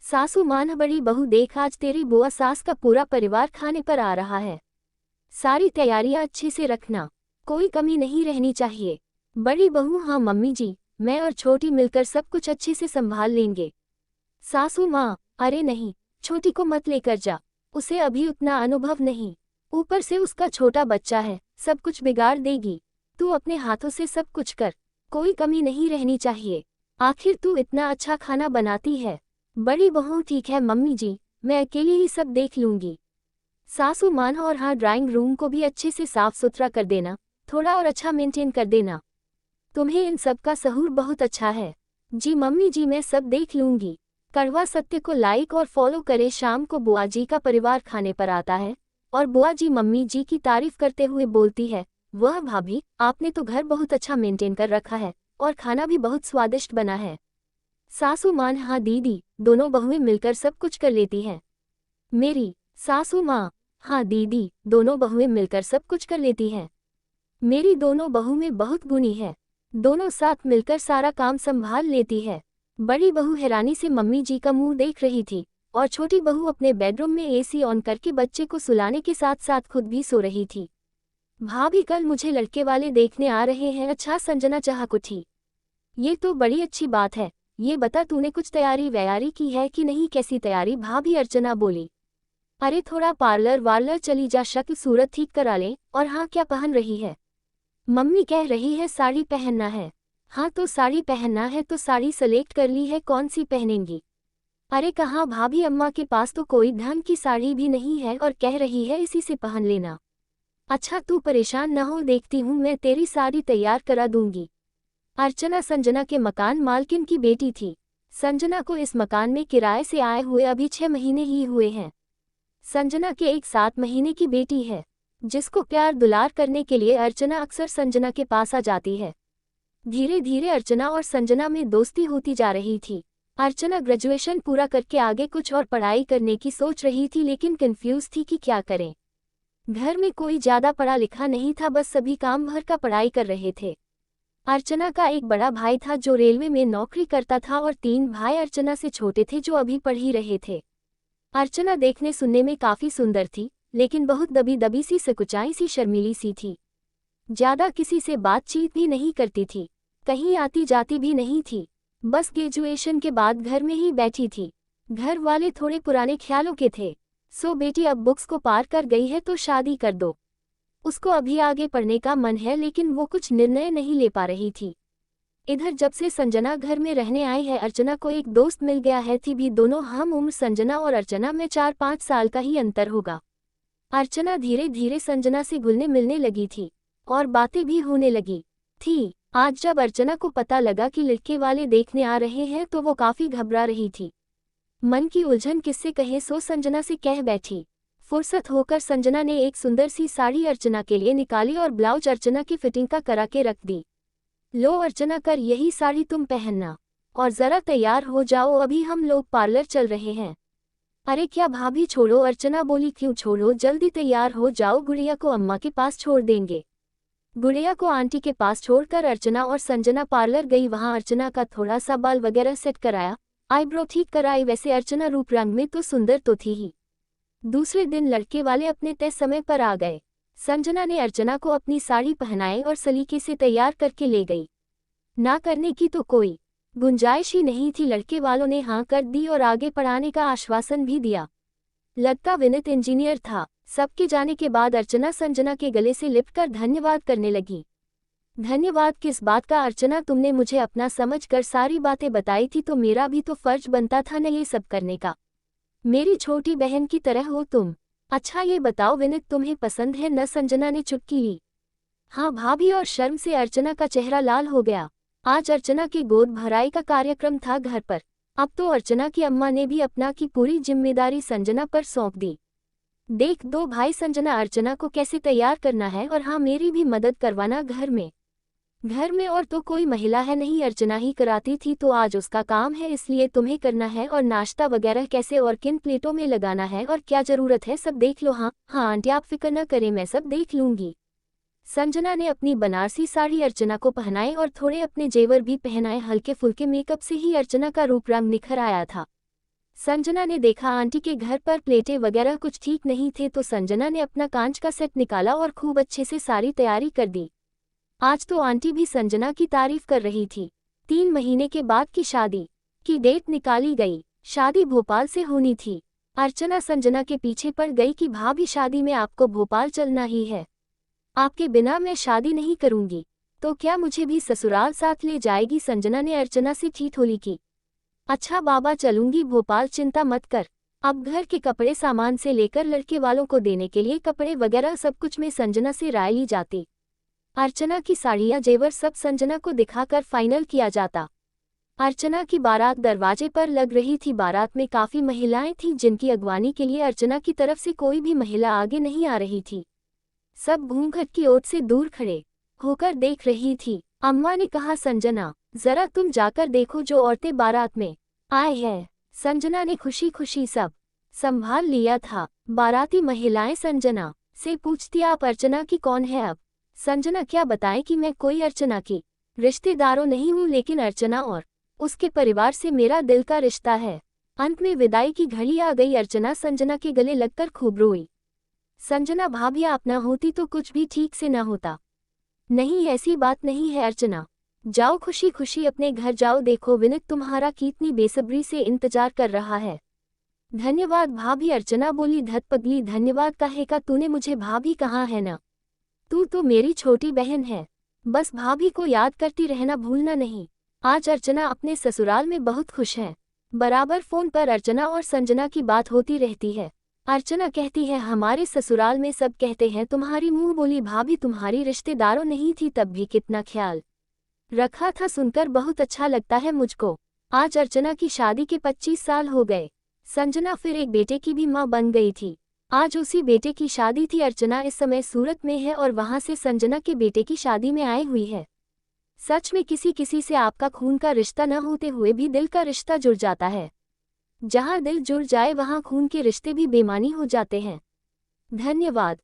सासू मान बड़ी बहू देख, आज तेरी बुआ सास का पूरा परिवार खाने पर आ रहा है। सारी तैयारियां अच्छे से रखना, कोई कमी नहीं रहनी चाहिए। बड़ी बहू, हाँ मम्मी जी, मैं और छोटी मिलकर सब कुछ अच्छे से संभाल लेंगे। सासू माँ, अरे नहीं, छोटी को मत लेकर जा, उसे अभी उतना अनुभव नहीं, ऊपर से उसका छोटा बच्चा है, सब कुछ बिगाड़ देगी। तू अपने हाथों से सब कुछ कर, कोई कमी नहीं रहनी चाहिए, आखिर तू इतना अच्छा खाना बनाती है। बड़ी बहू, ठीक है मम्मी जी, मैं अकेली ही सब देख लूंगी। सासू मान, और हाँ, ड्राइंग रूम को भी अच्छे से साफ सुथरा कर देना, थोड़ा और अच्छा मेंटेन कर देना। तुम्हें इन सब का सहूर बहुत अच्छा है। जी मम्मी जी, मैं सब देख लूंगी। कड़वा सत्य को लाइक और फॉलो करें। शाम को बुआ जी का परिवार खाने पर आता है और बुआ जी मम्मी जी की तारीफ करते हुए बोलती है, वह भाभी, आपने तो घर बहुत अच्छा मेंटेन कर रखा है और खाना भी बहुत स्वादिष्ट बना है। सासू मान, हाँ दीदी, दोनों बहुएं मिलकर सब कुछ कर लेती हैं। मेरी सासू माँ, हाँ दीदी, दोनों बहुएं मिलकर सब कुछ कर लेती हैं। मेरी दोनों बहू में बहुत गुणी है, दोनों साथ मिलकर सारा काम संभाल लेती है। बड़ी बहू हैरानी से मम्मी जी का मुंह देख रही थी और छोटी बहू अपने बेडरूम में एसी ऑन करके बच्चे को सुलाने के साथ साथ खुद भी सो रही थी। भाभी, कल मुझे लड़के वाले देखने आ रहे हैं। अच्छा, संजना चाहक उठी। ये तो बड़ी अच्छी बात है। ये बता, तूने कुछ तैयारी वैयारी की है कि नहीं? कैसी तैयारी भाभी? अर्चना बोली। अरे थोड़ा पार्लर वार्लर चली जा, शक्ल सूरत ठीक करा ले। और हाँ, क्या पहन रही है? मम्मी कह रही है साड़ी पहनना है। हाँ तो साड़ी पहनना है तो साड़ी सेलेक्ट कर ली है, कौन सी पहनेंगी? अरे कहाँ भाभी, अम्मा के पास तो कोई ढंग की साड़ी भी नहीं है और कह रही है इसी से पहन लेना। अच्छा तू परेशान न हो, देखती हूँ मैं तेरी साड़ी तैयार करा दूंगी। अर्चना संजना के मकान मालकिन की बेटी थी। संजना को इस मकान में किराए से आए हुए अभी 6 महीने ही हुए हैं। संजना के एक 7 महीने की बेटी है, जिसको प्यार दुलार करने के लिए अर्चना अक्सर संजना के पास आ जाती है। धीरे धीरे अर्चना और संजना में दोस्ती होती जा रही थी। अर्चना ग्रेजुएशन पूरा करके आगे कुछ और पढ़ाई करने की सोच रही थी, लेकिन कंफ्यूज थी कि क्या करें। घर में कोई ज्यादा पढ़ा लिखा नहीं था, बस सभी काम भर का पढ़ाई कर रहे थे। अर्चना का एक बड़ा भाई था जो रेलवे में नौकरी करता था और 3 भाई अर्चना से छोटे थे जो अभी पढ़ ही रहे थे। अर्चना देखने सुनने में काफी सुंदर थी, लेकिन बहुत दबी दबी सी, सकुचाई सी, शर्मीली सी थी। ज्यादा किसी से बातचीत भी नहीं करती थी, कहीं आती जाती भी नहीं थी, बस ग्रेजुएशन के बाद घर में ही बैठी थी। घर वाले थोड़े पुराने ख्यालों के थे। सो बेटी, अब बुक्स को पार कर गई है तो शादी कर दो। उसको अभी आगे पढ़ने का मन है, लेकिन वो कुछ निर्णय नहीं ले पा रही थी। इधर जब से संजना घर में रहने आई है, अर्चना को एक दोस्त मिल गया है। थी भी दोनों हम उम्र, संजना और अर्चना में 4-5 साल का ही अंतर होगा। अर्चना धीरे धीरे संजना से घुलने मिलने लगी थी और बातें भी होने लगी थी। आज जब अर्चना को पता लगा कि लड़के वाले देखने आ रहे हैं तो वो काफी घबरा रही थी। मन की उलझन किससे कहे, सो संजना से कह बैठी। फुर्सत होकर संजना ने एक सुंदर सी साड़ी अर्चना के लिए निकाली और ब्लाउज अर्चना की फिटिंग का करा के रख दी। लो अर्चना, कर यही साड़ी तुम पहनना और जरा तैयार हो जाओ, अभी हम लोग पार्लर चल रहे हैं। अरे क्या भाभी, छोड़ो, अर्चना बोली। क्यों छोड़ो, जल्दी तैयार हो जाओ, गुड़िया को अम्मा के पास छोड़ देंगे। गुड़िया को आंटी के पास छोड़कर अर्चना और संजना पार्लर गई। वहां अर्चना का थोड़ा सा बाल वगैरह सेट कराया, आईब्रो ठीक कराई। वैसे अर्चना रूप रंग में तो सुंदर तो थी ही। दूसरे दिन लड़के वाले अपने तय समय पर आ गए। संजना ने अर्चना को अपनी साड़ी पहनाई और सलीके से तैयार करके ले गई। ना करने की तो कोई गुंजाइश ही नहीं थी। लड़के वालों ने हाँ कर दी और आगे पढ़ाने का आश्वासन भी दिया। लगता विनीत इंजीनियर था। सबके जाने के बाद अर्चना संजना के गले से लिपटकर धन्यवाद करने लगी। धन्यवाद किस बात का अर्चना, तुमने मुझे अपना समझकर सारी बातें बताई थी तो मेरा भी तो फर्ज बनता था न ये सब करने का। मेरी छोटी बहन की तरह हो तुम। अच्छा ये बताओ विनीत तुम्हें पसंद है न? संजना ने चुटकी ली। हाँ भाभी, और शर्म से अर्चना का चेहरा लाल हो गया। आज अर्चना की गोद भराई का कार्यक्रम था घर पर। अब तो अर्चना की अम्मा ने भी अपना की पूरी जिम्मेदारी संजना पर सौंप दी। देख दो भाई, संजना अर्चना को कैसे तैयार करना है, और हाँ मेरी भी मदद करवाना घर में। घर में और तो कोई महिला है नहीं, अर्चना ही कराती थी तो आज उसका काम है, इसलिए तुम्हें करना है। और नाश्ता वगैरह कैसे और किन प्लेटों में लगाना है और क्या जरूरत है सब देख लो। हाँ हाँ आंटी, आप फिक्र न करें, मैं सब देख लूंगी। संजना ने अपनी बनारसी साड़ी अर्चना को पहनाई और थोड़े अपने जेवर भी पहनाए। हल्के फुल्के मेकअप से ही अर्चना का रूप रंग निखर आया था। संजना ने देखा आंटी के घर पर प्लेटें वगैरह कुछ ठीक नहीं थे तो संजना ने अपना कांच का सेट निकाला और खूब अच्छे से सारी तैयारी कर दी। आज तो आंटी भी संजना की तारीफ कर रही थी। 3 महीने के बाद की शादी की डेट निकाली गई। शादी भोपाल से होनी थी। अर्चना संजना के पीछे पड़ गई कि भाभी शादी में आपको भोपाल चलना ही है। आपके बिना मैं शादी नहीं करूंगी। तो क्या मुझे भी ससुराल साथ ले जाएगी? संजना ने अर्चना से ठिठोली की। अच्छा बाबा चलूंगी भोपाल, चिंता मत कर। अब घर के कपड़े सामान से लेकर लड़के वालों को देने के लिए कपड़े वगैरह सब कुछ में संजना से राय ली जाती। अर्चना की साड़ियाँ जेवर सब संजना को दिखाकर फाइनल किया जाता। अर्चना की बारात दरवाजे पर लग रही थी। बारात में काफी महिलाएं थीं जिनकी अगवानी के लिए अर्चना की तरफ से कोई भी महिला आगे नहीं आ रही थी। सब घूंघट की ओर से दूर खड़े होकर देख रही थी। अम्मा ने कहा, संजना जरा तुम जाकर देखो जो औरतें बारात में आए हैं। संजना ने खुशी खुशी सब संभाल लिया था। बाराती महिलाएं संजना से पूछती, आप अर्चना की कौन है? अब संजना क्या बताएं कि मैं कोई अर्चना की रिश्तेदारों नहीं हूँ, लेकिन अर्चना और उसके परिवार से मेरा दिल का रिश्ता है। अंत में विदाई की घड़ी आ गई। अर्चना संजना के गले लगकर खूब रोई। संजना भाभी आप न होती तो कुछ भी ठीक से न होता। नहीं ऐसी बात नहीं है अर्चना, जाओ खुशी खुशी अपने घर जाओ। देखो विनीत तुम्हारा कितनी बेसब्री से इंतजार कर रहा है। धन्यवाद भाभी, अर्चना बोली। धत पगली, धन्यवाद कहेगा तूने मुझे? भाभी कहाँ है ना, तू तो मेरी छोटी बहन है। बस भाभी को याद करती रहना भूलना नहीं। आज अर्चना अपने ससुराल में बहुत खुश है। बराबर फोन पर अर्चना और संजना की बात होती रहती है। अर्चना कहती है, हमारे ससुराल में सब कहते हैं तुम्हारी मुंह बोली भाभी तुम्हारी रिश्तेदारों नहीं थी तब भी कितना ख्याल रखा था, सुनकर बहुत अच्छा लगता है मुझको। आज अर्चना की शादी के 25 साल हो गए। संजना फिर एक बेटे की भी मां बन गई थी। आज उसी बेटे की शादी थी। अर्चना इस समय सूरत में है और वहां से संजना के बेटे की शादी में आई हुई है। सच में किसी किसी से आपका खून का रिश्ता न होते हुए भी दिल का रिश्ता जुड़ जाता है। जहां दिल जुड़ जाए वहां खून के रिश्ते भी बेमानी हो जाते हैं। धन्यवाद।